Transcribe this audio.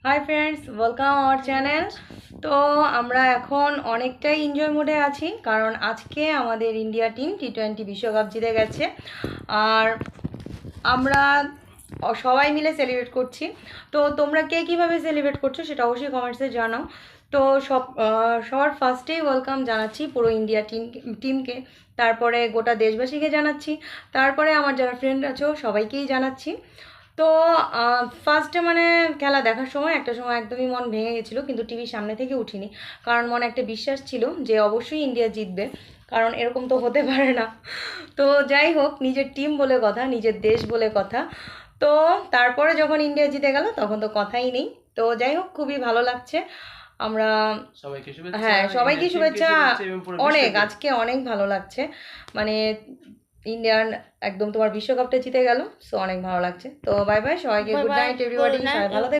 Hi friends, welcome our channel. তো আমরা এখন অনেকটাই এনজয় মোডে আছি, কারণ আজকে আমাদের ইন্ডিয়া টিম টি-20 বিশ্বকাপ জিতে গেছে। আর আমরা সবাই মিলে সেলিব্রেট করছি। তো তোমরা কে কীভাবে সেলিব্রেট করছো সেটা অবশ্যই কমেন্টসে জানাও। তো সবার ফার্স্টেই ওয়েলকাম জানাচ্ছি পুরো ইন্ডিয়া টিমকে, তারপরে গোটা দেশবাসীকে জানাচ্ছি, তারপরে আমার যারা ফ্রেন্ড আছো সবাইকেই জানাচ্ছি। তো ফার্স্টে মানে খেলা দেখার সময় একটা সময় একদমই মন ভেঙে গেছিলো, কিন্তু টিভির সামনে থেকে উঠিনি, কারণ মনে একটা বিশ্বাস ছিল যে অবশ্যই ইন্ডিয়া জিতবে, কারণ এরকম তো হতে পারে না। তো যাই হোক, নিজের টিম বলে কথা, নিজের দেশ বলে কথা। তো তারপরে যখন ইন্ডিয়া জিতে গেল তখন তো কথাই নেই। তো যাই হোক, খুবই ভালো লাগছে। আমরা সবাইকে শুভেচ্ছা। অনেক আজকে অনেক ভালো লাগছে, মানে ইন্ডিয়ান একদম তোমার বিশ্বকাপটা জিতে গেল, সো অনেক ভালো লাগছে। তো বাই বাই সবাইকে, গুড নাইট এভরিবডি, সবাই ভালো